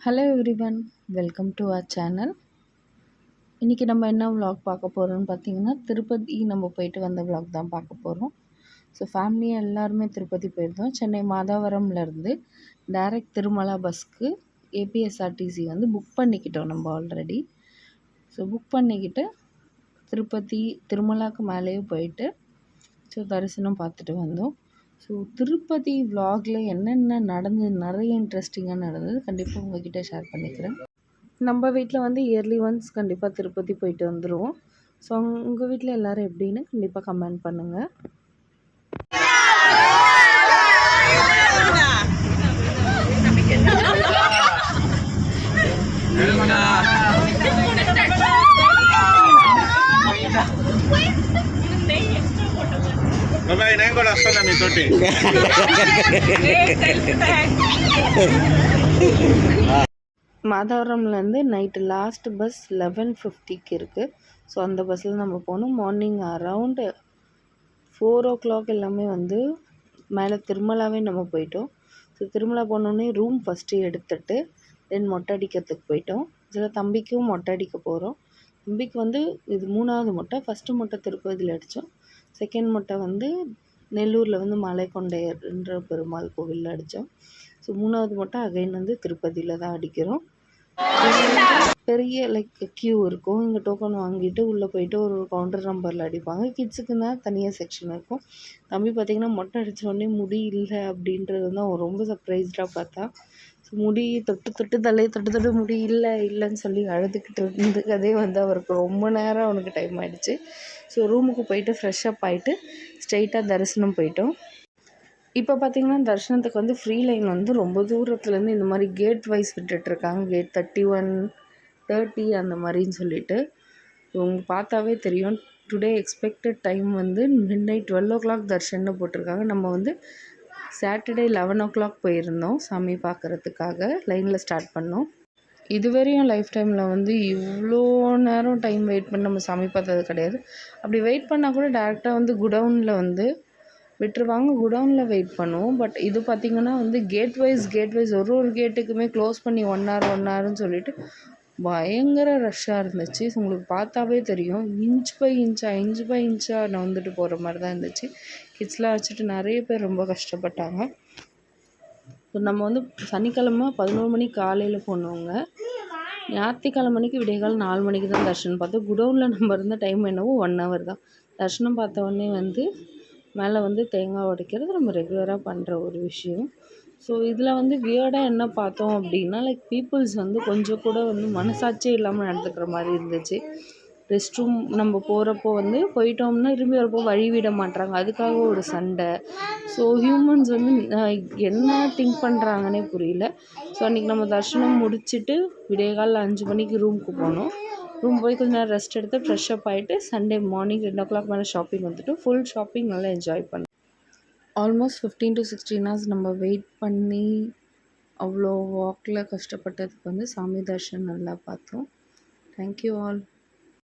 Hello everyone, welcome to our channel. இன்றைக்கி நம்ம என்ன vlog பார்க்க போகிறோம்னு பார்த்தீங்கன்னா, திருப்பதி நம்ம போயிட்டு வந்த vlog தான் பார்க்க போகிறோம். ஸோ ஃபேமிலியாக எல்லாருமே திருப்பதி போயிருந்தோம். சென்னை மாதாவரம்லேருந்து டைரக்ட் திருமலா பஸ்க்கு ஏபிஎஸ்ஆர்டிசி வந்து புக் பண்ணிக்கிட்டோம் நம்ம ஆல்ரெடி. ஸோ புக் பண்ணிக்கிட்டு திருப்பதி திருமலாக்கு மேலேயே போயிட்டு ஸோ தரிசனம் பார்த்துட்டு வந்தோம். ஸோ திருப்பதி vlogல என்னென்ன நடந்தது, நிறைய இன்ட்ரெஸ்டிங்காக நடந்தது, கண்டிப்பாக உங்ககிட்ட ஷேர் பண்ணிக்கிறேன். நம்ம வீட்டில் வந்து இயர்லி ஒன்ஸ் கண்டிப்பாக திருப்பதி போயிட்டு வந்துடுவோம். ஸோ உங்கள் வீட்டில் எல்லோரும் எப்படின்னு கண்டிப்பாக கமெண்ட் பண்ணுங்கள். నేను కూడా వస్తున్నా మీతోటి. மாதவரம்லேருந்து நைட்டு லாஸ்ட் பஸ் 11:50க்கு இருக்குது. ஸோ அந்த பஸ்ஸில் நம்ம போனோம். மார்னிங் அரவுண்டு 4 o'clock எல்லாமே வந்து மேலே திருமலாவே நம்ம போயிட்டோம். ஸோ திருமலா போனோடனே ரூம் ஃபஸ்ட்டு எடுத்துட்டு தென் மொட்டை அடிக்கிறதுக்கு போயிட்டோம். இதில் தம்பிக்கும் மொட்டை அடிக்க போகிறோம். தம்பிக்கு வந்து இது 3வது மொட்டை. ஃபஸ்ட்டு மொட்டை திருப்பதியில் அடித்தோம். செகண்ட் மொட்டை வந்து நெல்லூரில் வந்து மலைக்கொண்டையர்ன்ற பெருமாள் கோவிலில் அடித்தோம். ஸோ 3வது மொட்டை அகைன் வந்து திருப்பதியில் தான் அடிக்கிறோம். பெரிய க்யூ இருக்கும். இங்கே டோக்கன் வாங்கிட்டு உள்ளே போயிட்டு ஒரு கவுண்டர் நம்பரில் அடிப்பாங்க. கிட்ஸுக்குன்னா தனியாக செக்ஷன் இருக்கும். தம்பி பார்த்திங்கன்னா மொட்டை அடித்த உடனே முடி இல்லை அப்படின்றது தான் அவன் ரொம்ப சர்ப்ரைஸ்டாக பார்த்தா. ஸோ முடி தொட்டு தலையை தொட்டு முடி இல்லைன்னு சொல்லி அழுதுகிட்டு இருந்ததே வந்து அவருக்கு ரொம்ப நேரம் அவனுக்கு டைம் ஆகிடுச்சு. ஸோ ரூமுக்கு போயிட்டு ஃப்ரெஷ்அப் ஆகிட்டு ஸ்ட்ரெயிட்டாக தரிசனம் போயிட்டோம். இப்போ பார்த்திங்கன்னா தரிசனத்துக்கு வந்து ஃப்ரீ லைன் வந்து ரொம்ப தூரத்துலேருந்து இந்த மாதிரி கேட் வைஸ் விட்டுட்ருக்காங்க. கேட் 31, 30 அந்த மாதிரின்னு சொல்லிட்டு உங்களுக்கு பார்த்தாவே தெரியும். டுடே எக்ஸ்பெக்டட் டைம் வந்து midnight 12 o'clock தர்ஷன்னு போட்டிருக்காங்க. நம்ம வந்து சாட்டர்டே 11 o'clock போயிருந்தோம் சாமி பார்க்குறதுக்காக. லைனில் ஸ்டார்ட் பண்ணோம். இதுவரையும் லைஃப் டைமில் வந்து இவ்வளோ நேரம் டைம் வெயிட் பண்ணி நம்ம சாமி பார்த்தது கிடையாது. அப்படி வெயிட் பண்ணால் கூட டேரெக்டாக வந்து குடவுனில் வந்து விட்டுருவாங்க. குடவுனில் வெயிட் பண்ணுவோம். பட் இது பார்த்திங்கன்னா வந்து கேட் வைஸ் ஒரு கேட்டுக்குமே க்ளோஸ் பண்ணி 1 hourன்னு சொல்லிட்டு பயங்கர ரஷ்ஷாக இருந்துச்சு. உங்களுக்கு பார்த்தாவே தெரியும். இன்ச் பை இன்ச்சாக நகர்ந்துட்டு போகிற மாதிரி தான் இருந்துச்சு. கிட்ஸ்லாம் வச்சுட்டு நிறைய பேர் ரொம்ப கஷ்டப்பட்டாங்க. ஸோ நம்ம வந்து சனிக்கிழமை 11 மணிக்கு காலையில் போனவங்க ஞாயிற்றுக்கிழமை விடியகால் 4 மணிக்கு தான் தர்ஷனம் பார்த்தோம். குடவுனில் நம்ம இருந்த டைம் என்னவோ 1 hour தான். தர்ஷனம் பார்த்த உடனே வந்து மேலே வந்து தேங்காய் உடைக்கிறது நம்ம ரெகுலராக பண்ணுற ஒரு விஷயம். ஸோ இதில் வந்து வியர்டாக என்ன பார்த்தோம் அப்படின்னா பீப்புள்ஸ் வந்து கொஞ்சம் கூட வந்து மனசாட்சியே இல்லாமல் நடந்துக்கிற மாதிரி இருந்துச்சு. ரெஸ்ட் ரூம் நம்ம போகிறப்போ வந்து போயிட்டோம்னா திரும்பி வரப்போ வழி விட மாட்றாங்க. அதுக்காக ஒரு சண்டை. ஸோ ஹியூமன்ஸ் வந்து என்ன திங்க் பண்ணுறாங்கன்னே புரியல. ஸோ அன்றைக்கி நம்ம தரிசனம் முடிச்சுட்டு விடியகாலில் 5 மணிக்கு ரூமுக்கு போனோம். ரூம் போய் கொஞ்சம் நேரம் ரெஸ்ட் எடுத்து ஃப்ரெஷ்அப் ஆகிட்டு சண்டே மார்னிங் 2 o'clock மேலே ஷாப்பிங் வந்துட்டு ஃபுல் ஷாப்பிங் நல்லா என்ஜாய் பண்ணோம். ஆல்மோஸ்ட் 15 to 16 hours நம்ம வெயிட் பண்ணி அவ்வளோ வாக்கில் கஷ்டப்பட்டதுக்கு வந்து சாமி தர்ஷன் நல்லா பார்த்தோம். Thank you all.